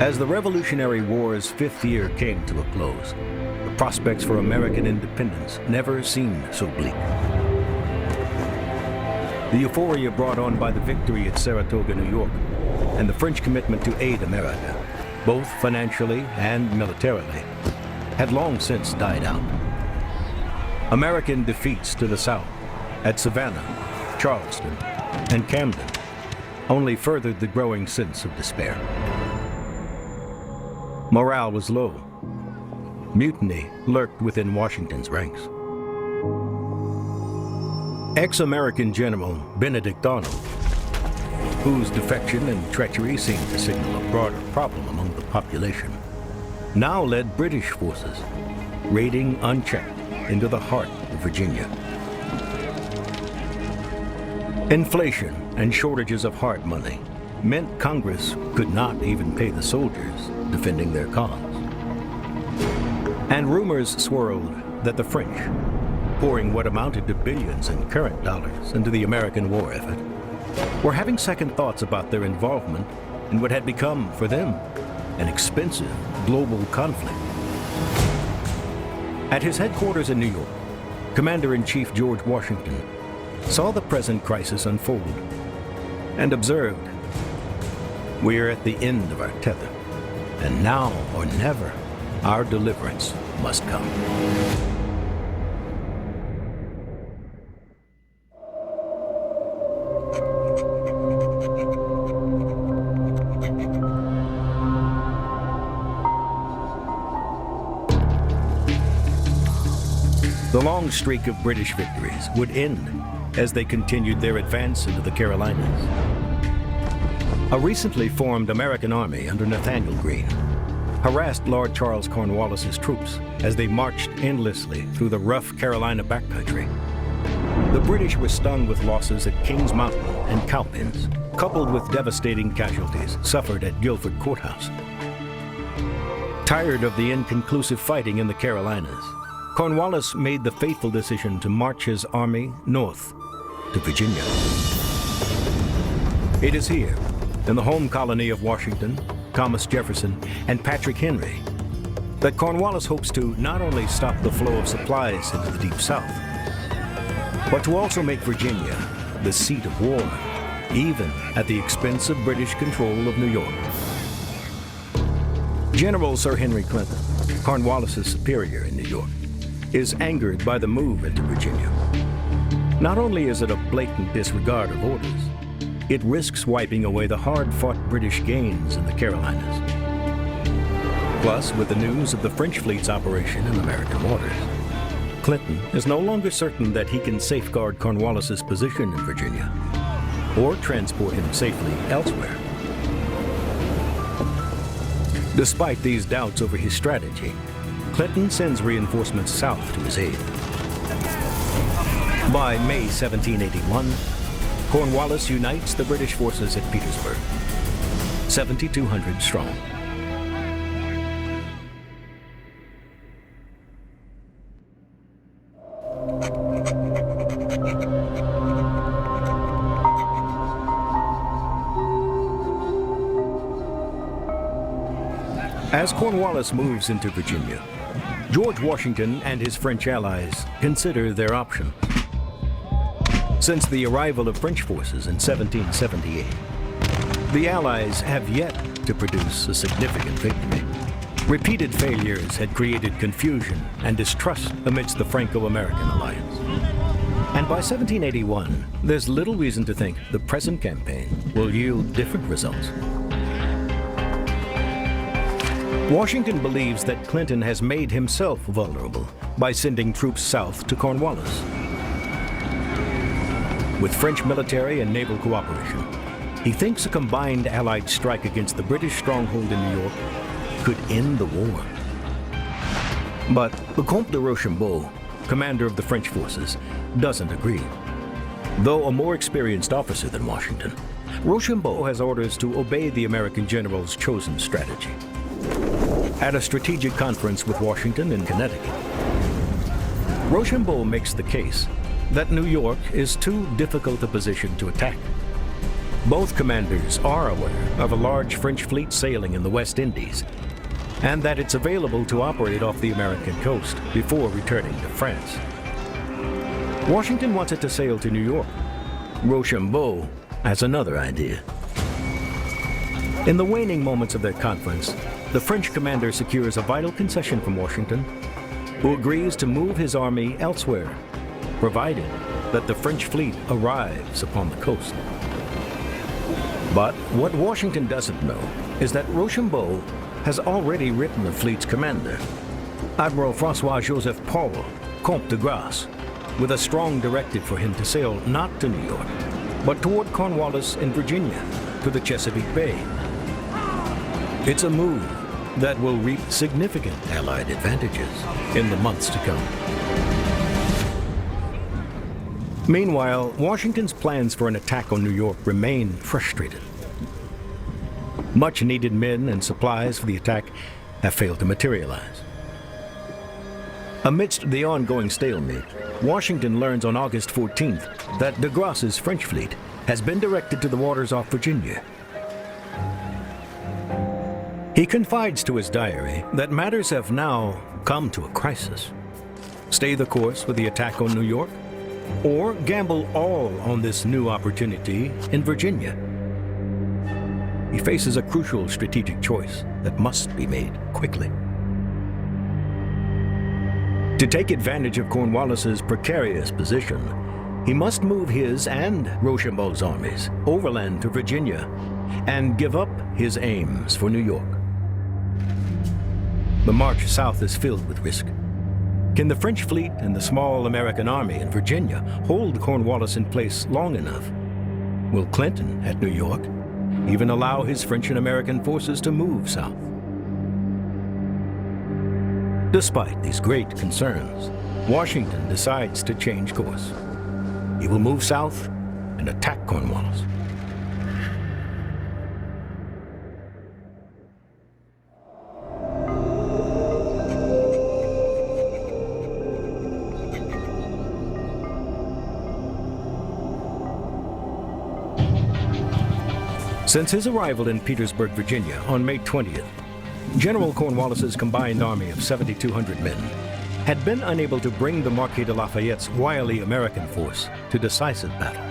As the Revolutionary War's fifth year came to a close, the prospects for American independence never seemed so bleak. The euphoria brought on by the victory at Saratoga, New York, and the French commitment to aid America, both financially and militarily, had long since died out. American defeats to the South, at Savannah, Charleston, and Camden, only furthered the growing sense of despair. Morale was low. Mutiny lurked within Washington's ranks. Ex-American General Benedict Arnold, whose defection and treachery seemed to signal a broader problem among the population, now led British forces, raiding unchecked into the heart of Virginia. Inflation and shortages of hard money meant Congress could not even pay the soldiers defending their cause. And rumors swirled that the French, pouring what amounted to billions in current dollars into the American war effort, were having second thoughts about their involvement in what had become, for them, an expensive global conflict. At his headquarters in New York, Commander-in-Chief George Washington saw the present crisis unfold and observed, "We're at the end of our tether, and now or never, our deliverance must come." The long streak of British victories would end as they continued their advance into the Carolinas. A recently formed American army under Nathanael Greene harassed Lord Charles Cornwallis's troops as they marched endlessly through the rough Carolina backcountry. The British were stung with losses at Kings Mountain and Cowpens, coupled with devastating casualties suffered at Guilford Courthouse. Tired of the inconclusive fighting in the Carolinas, Cornwallis made the fateful decision to march his army north to Virginia. It is here, in the home colony of Washington, Thomas Jefferson, and Patrick Henry, that Cornwallis hopes to not only stop the flow of supplies into the Deep South, but to also make Virginia the seat of war, even at the expense of British control of New York. General Sir Henry Clinton, Cornwallis's superior in New York, is angered by the move into Virginia. Not only is it a blatant disregard of orders, it risks wiping away the hard-fought British gains in the Carolinas. Plus, with the news of the French fleet's operation in American waters, Clinton is no longer certain that he can safeguard Cornwallis's position in Virginia or transport him safely elsewhere. Despite these doubts over his strategy, Clinton sends reinforcements south to his aid. By May 1781, Cornwallis unites the British forces at Petersburg, 7,200 strong. As Cornwallis moves into Virginia, George Washington and his French allies consider their options. Since the arrival of French forces in 1778, the Allies have yet to produce a significant victory. Repeated failures had created confusion and distrust amidst the Franco-American alliance. And by 1781, there's little reason to think the present campaign will yield different results. Washington believes that Clinton has made himself vulnerable by sending troops south to Cornwallis. With French military and naval cooperation, he thinks a combined Allied strike against the British stronghold in New York could end the war. But the Comte de Rochambeau, commander of the French forces, doesn't agree. Though a more experienced officer than Washington, Rochambeau has orders to obey the American general's chosen strategy. At a strategic conference with Washington in Connecticut, Rochambeau makes the case that New York is too difficult a position to attack. Both commanders are aware of a large French fleet sailing in the West Indies, and that it's available to operate off the American coast before returning to France. Washington wants it to sail to New York. Rochambeau has another idea. In the waning moments of their conference, the French commander secures a vital concession from Washington, who agrees to move his army elsewhere, provided that the French fleet arrives upon the coast. But what Washington doesn't know is that Rochambeau has already written the fleet's commander, Admiral François-Joseph Paul, Comte de Grasse, with a strong directive for him to sail not to New York, but toward Cornwallis in Virginia, to the Chesapeake Bay. It's a move that will reap significant Allied advantages in the months to come. Meanwhile, Washington's plans for an attack on New York remain frustrated. Much-needed men and supplies for the attack have failed to materialize. Amidst the ongoing stalemate, Washington learns on August 14th that de Grasse's French fleet has been directed to the waters off Virginia. He confides to his diary that matters have now come to a crisis. Stay the course with the attack on New York, or gamble all on this new opportunity in Virginia. He faces a crucial strategic choice that must be made quickly. To take advantage of Cornwallis's precarious position, he must move his and Rochambeau's armies overland to Virginia and give up his aims for New York. The march south is filled with risk. Can the French fleet and the small American army in Virginia hold Cornwallis in place long enough? Will Clinton, at New York, even allow his French and American forces to move south? Despite these great concerns, Washington decides to change course. He will move south and attack Cornwallis. Since his arrival in Petersburg, Virginia on May 20th, General Cornwallis's combined army of 7,200 men had been unable to bring the Marquis de Lafayette's wily American force to decisive battle.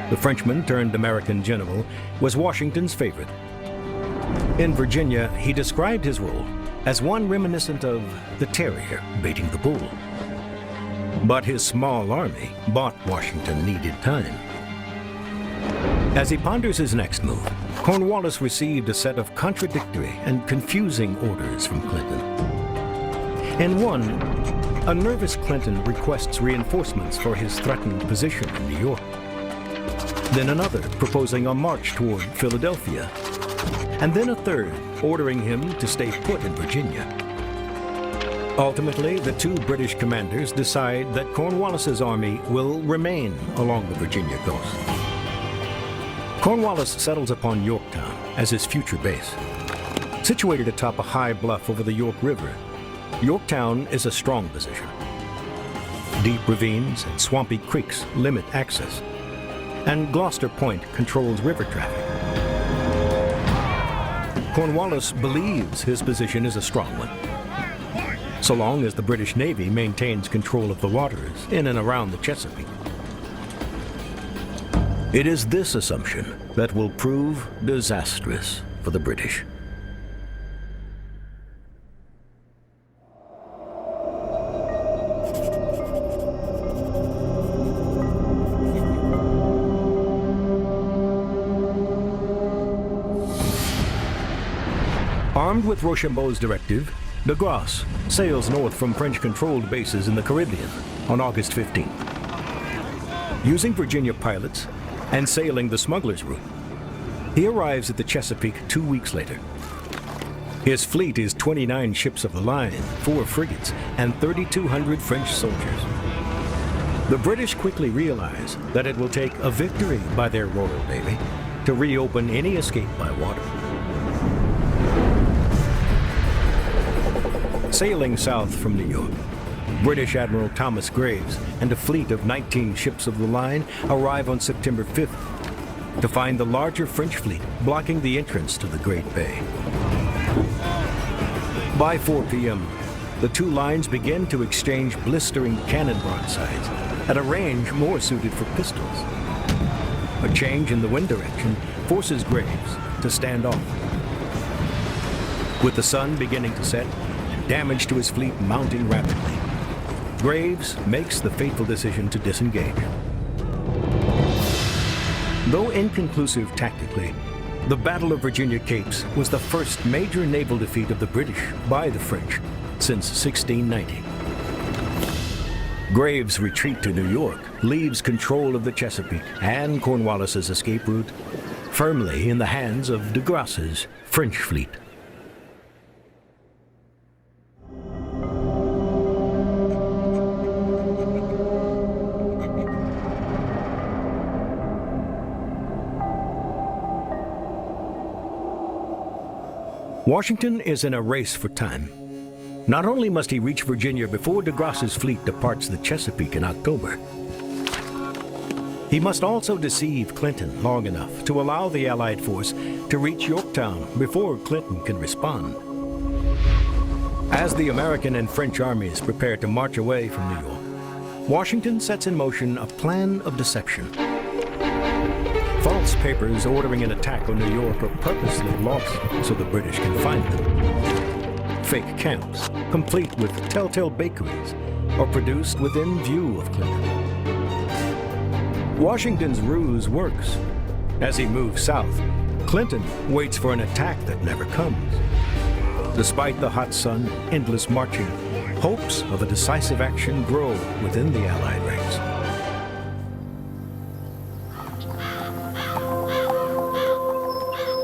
The Frenchman-turned-American general was Washington's favorite. In Virginia, he described his role as one reminiscent of the terrier baiting the bull. But his small army bought Washington needed time. As he ponders his next move, Cornwallis received a set of contradictory and confusing orders from Clinton. In one, a nervous Clinton requests reinforcements for his threatened position in New York. Then another proposing a march toward Philadelphia. And then a third ordering him to stay put in Virginia. Ultimately, the two British commanders decide that Cornwallis's army will remain along the Virginia coast. Cornwallis settles upon Yorktown as his future base. Situated atop a high bluff over the York River, Yorktown is a strong position. Deep ravines and swampy creeks limit access, and Gloucester Point controls river traffic. Cornwallis believes his position is a strong one, so long as the British Navy maintains control of the waters in and around the Chesapeake. It is this assumption that will prove disastrous for the British. Armed with Rochambeau's directive, de Grasse sails north from French-controlled bases in the Caribbean on August 15th. Using Virginia pilots and sailing the smuggler's route, he arrives at the Chesapeake 2 weeks later. His fleet is 29 ships of the line, 4 frigates, and 3,200 French soldiers. The British quickly realize that it will take a victory by their Royal Navy to reopen any escape by water. Sailing south from New York, British Admiral Thomas Graves and a fleet of 19 ships of the line arrive on September 5th to find the larger French fleet blocking the entrance to the Great Bay. By 4 p.m., the two lines begin to exchange blistering cannon broadsides at a range more suited for pistols. A change in the wind direction forces Graves to stand off. With the sun beginning to set and damage to his fleet mounting rapidly, Graves makes the fateful decision to disengage. Though inconclusive tactically, the Battle of Virginia Capes was the first major naval defeat of the British by the French since 1690. Graves' retreat to New York leaves control of the Chesapeake and Cornwallis's escape route firmly in the hands of de Grasse's French fleet. Washington is in a race for time. Not only must he reach Virginia before de Grasse's fleet departs the Chesapeake in October, he must also deceive Clinton long enough to allow the Allied force to reach Yorktown before Clinton can respond. As the American and French armies prepare to march away from New York, Washington sets in motion a plan of deception. False papers ordering an attack on New York are purposely lost so the British can find them. Fake camps, complete with telltale bakeries, are produced within view of Clinton. Washington's ruse works. As he moves south, Clinton waits for an attack that never comes. Despite the hot sun, endless marching, hopes of a decisive action grow within the Allied ranks.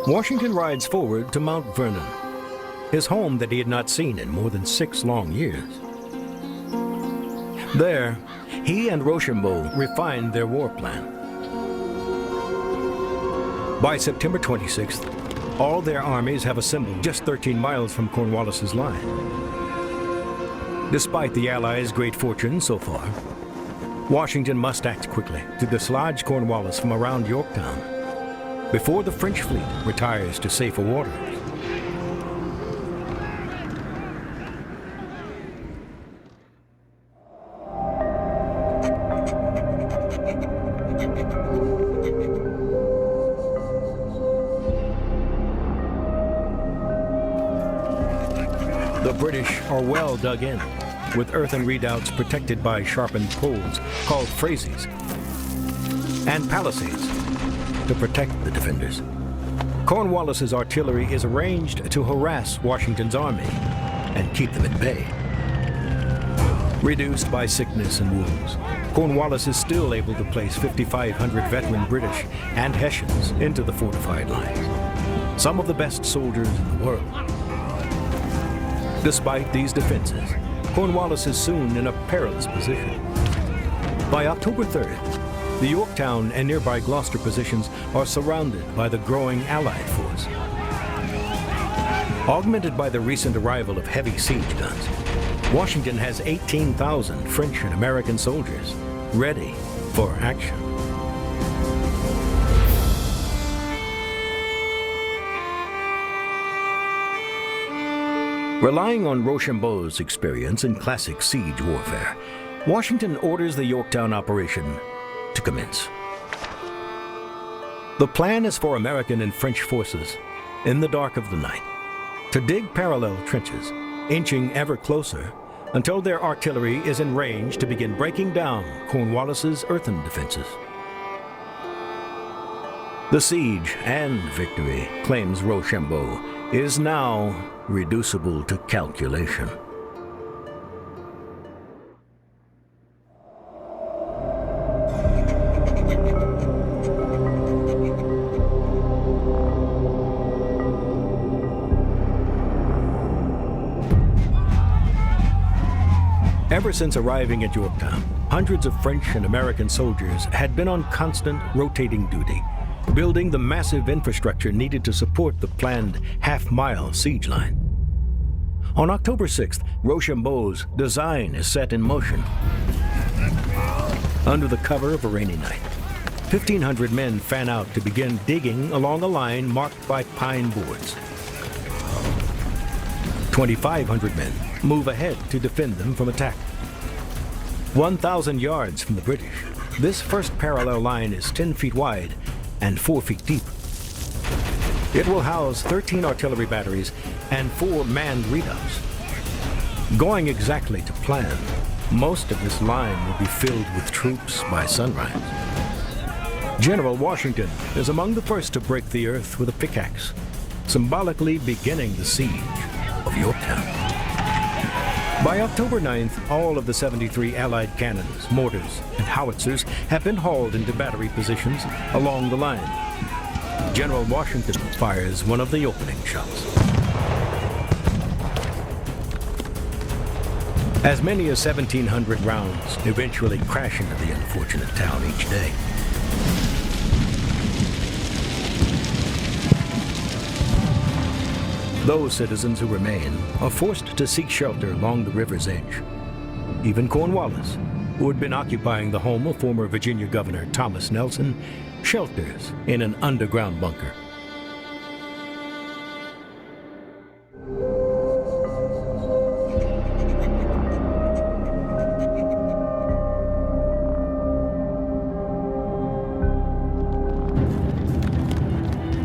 Washington rides forward to Mount Vernon, his home that he had not seen in more than 6 long years. There, he and Rochambeau refined their war plan. By September 26th, all their armies have assembled just 13 miles from Cornwallis's line. Despite the Allies' great fortune so far, Washington must act quickly to dislodge Cornwallis from around Yorktown before the French fleet retires to safer waters. The British are well dug in, with earthen redoubts protected by sharpened poles called phrases, and palisades to protect the defenders. Cornwallis's artillery is arranged to harass Washington's army and keep them at bay. Reduced by sickness and wounds, Cornwallis is still able to place 5,500 veteran British and Hessians into the fortified lines, some of the best soldiers in the world. Despite these defenses, Cornwallis is soon in a perilous position. By October 3rd, the Yorktown and nearby Gloucester positions are surrounded by the growing Allied force. Augmented by the recent arrival of heavy siege guns, Washington has 18,000 French and American soldiers ready for action. Relying on Rochambeau's experience in classic siege warfare, Washington orders the Yorktown operation to commence. The plan is for American and French forces, in the dark of the night, to dig parallel trenches, inching ever closer until their artillery is in range to begin breaking down Cornwallis's earthen defenses. The siege and victory, claims Rochambeau, is now reducible to calculation. Ever since arriving at Yorktown, hundreds of French and American soldiers had been on constant rotating duty, building the massive infrastructure needed to support the planned half-mile siege line. On October 6th, Rochambeau's design is set in motion. Under the cover of a rainy night, 1,500 men fan out to begin digging along a line marked by pine boards. 2,500 men move ahead to defend them from attack. 1,000 yards from the British, this first parallel line is 10 feet wide and 4 feet deep. It will house 13 artillery batteries and 4 manned redoubts. Going exactly to plan, most of this line will be filled with troops by sunrise. General Washington is among the first to break the earth with a pickaxe, symbolically beginning the siege of Yorktown. By October 9th, all of the 73 Allied cannons, mortars, and howitzers have been hauled into battery positions along the line. General Washington fires one of the opening shots. As many as 1,700 rounds eventually crash into the unfortunate town each day. Those citizens who remain are forced to seek shelter along the river's edge. Even Cornwallis, who had been occupying the home of former Virginia Governor Thomas Nelson, shelters in an underground bunker.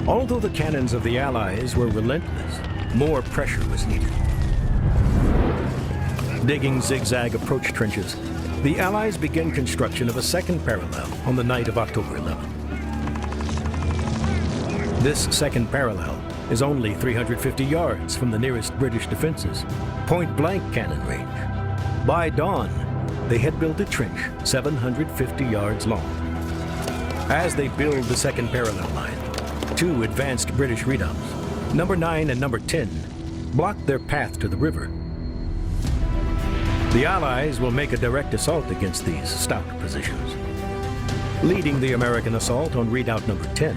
Although the cannons of the Allies were relentless, more pressure was needed. Digging zigzag approach trenches, the Allies began construction of a second parallel on the night of October 11th. This second parallel is only 350 yards from the nearest British defenses, point-blank cannon range. By dawn, they had built a trench 750 yards long. As they build the second parallel line, 2 advanced British redoubts, number 9 and number 10, blocked their path to the river. The Allies will make a direct assault against these stout positions. Leading the American assault on redoubt number 10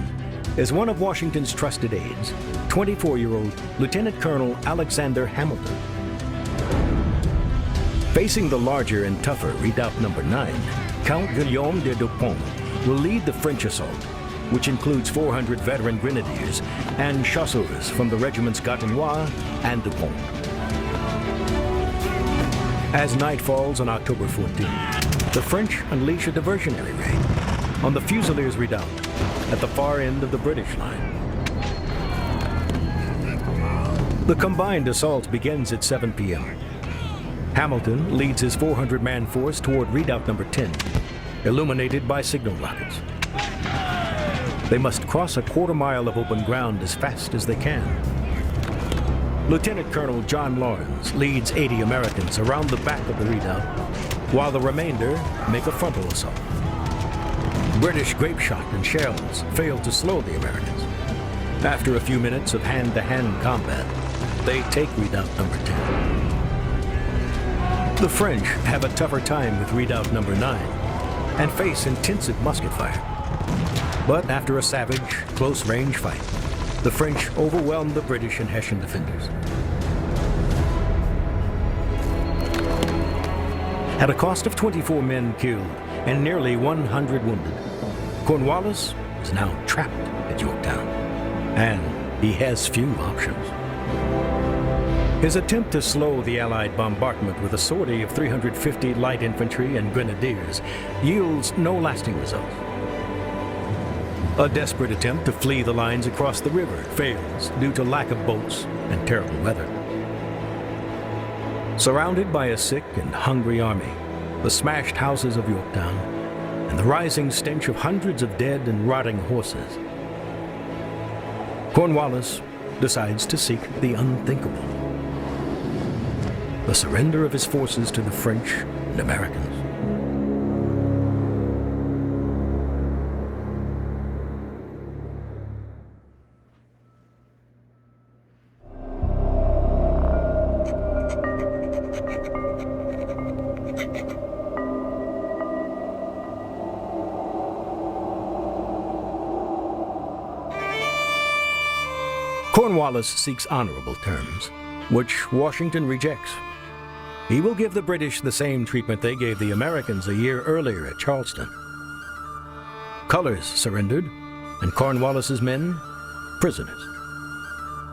is one of Washington's trusted aides, 24-year-old Lieutenant Colonel Alexander Hamilton. Facing the larger and tougher redoubt number 9, Count Guillaume de Dupont will lead the French assault, which includes 400 veteran grenadiers and chasseurs from the regiments Gatinois and Dupont. As night falls on October 14th, the French unleash a diversionary raid on the Fusiliers Redoubt at the far end of the British line. The combined assault begins at 7 p.m. Hamilton leads his 400-man force toward redoubt number 10, illuminated by signal rockets. They must cross a quarter-mile of open ground as fast as they can. Lieutenant Colonel John Lawrence leads 80 Americans around the back of the redoubt, while the remainder make a frontal assault. British grape shot and shells fail to slow the Americans. After a few minutes of hand-to-hand combat, they take redoubt number 10. The French have a tougher time with redoubt number 9 and face intensive musket fire. But after a savage, close-range fight, the French overwhelmed the British and Hessian defenders. At a cost of 24 men killed and nearly 100 wounded, Cornwallis is now trapped at Yorktown, and he has few options. His attempt to slow the Allied bombardment with a sortie of 350 light infantry and grenadiers yields no lasting results. A desperate attempt to flee the lines across the river fails due to lack of boats and terrible weather. Surrounded by a sick and hungry army, the smashed houses of Yorktown, and the rising stench of hundreds of dead and rotting horses, Cornwallis decides to seek the unthinkable: the surrender of his forces to the French and Americans. Cornwallis seeks honorable terms, which Washington rejects. He will give the British the same treatment they gave the Americans a year earlier at Charleston. colors surrendered, and Cornwallis's men, prisoners.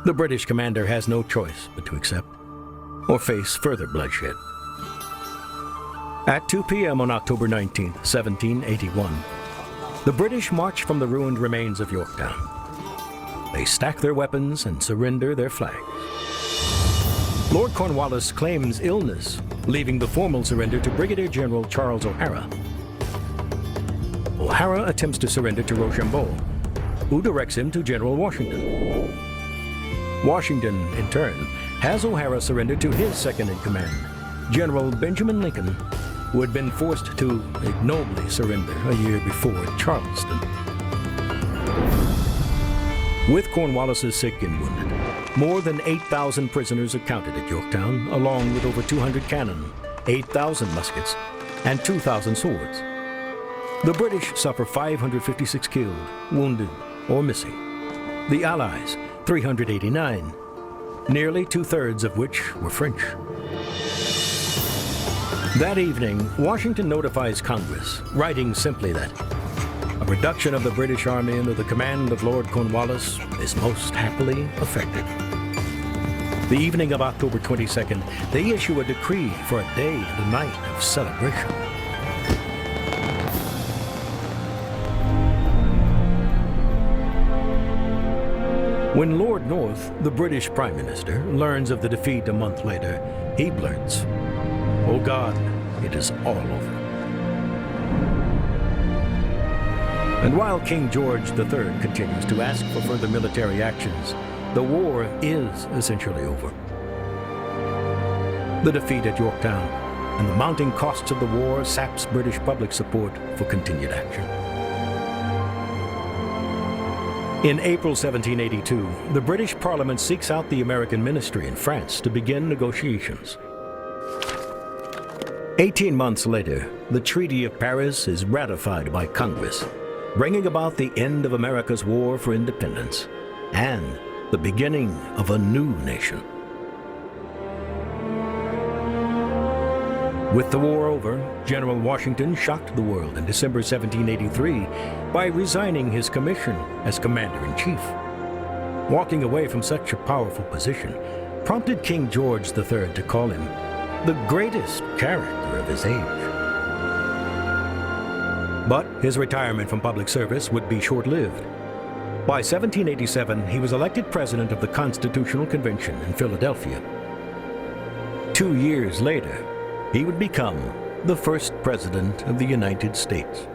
The British commander has no choice but to accept or face further bloodshed. At 2 p.m. on October 19, 1781, the British march from the ruined remains of Yorktown. They stack their weapons and surrender their flags. Lord Cornwallis claims illness, leaving the formal surrender to Brigadier General Charles O'Hara. O'Hara attempts to surrender to Rochambeau, who directs him to General Washington. Washington, in turn, has O'Hara surrender to his second-in-command, General Benjamin Lincoln, who had been forced to ignobly surrender a year before at Charleston. With Cornwallis's sick and wounded, more than 8,000 prisoners are counted at Yorktown, along with over 200 cannon, 8,000 muskets, and 2,000 swords. The British suffer 556 killed, wounded, or missing. The Allies, 389, nearly two-thirds of which were French. That evening, Washington notifies Congress, writing simply that a reduction of the British Army under the command of Lord Cornwallis is most happily effected. The evening of October 22nd, they issue a decree for a day and a night of celebration. When Lord North, the British Prime Minister, learns of the defeat a month later, he blurts, "Oh God, it is all over." And while King George III continues to ask for further military actions, the war is essentially over. The defeat at Yorktown and the mounting costs of the war saps British public support for continued action. In April 1782, the British Parliament seeks out the American ministry in France to begin negotiations. 18 months later, the Treaty of Paris is ratified by Congress, bringing about the end of America's war for independence and the beginning of a new nation. With the war over, General Washington shocked the world in December 1783 by resigning his commission as Commander-in-Chief. Walking away from such a powerful position prompted King George III to call him the greatest character of his age. But his retirement from public service would be short-lived. By 1787, he was elected president of the Constitutional Convention in Philadelphia. 2 years later, he would become the first president of the United States.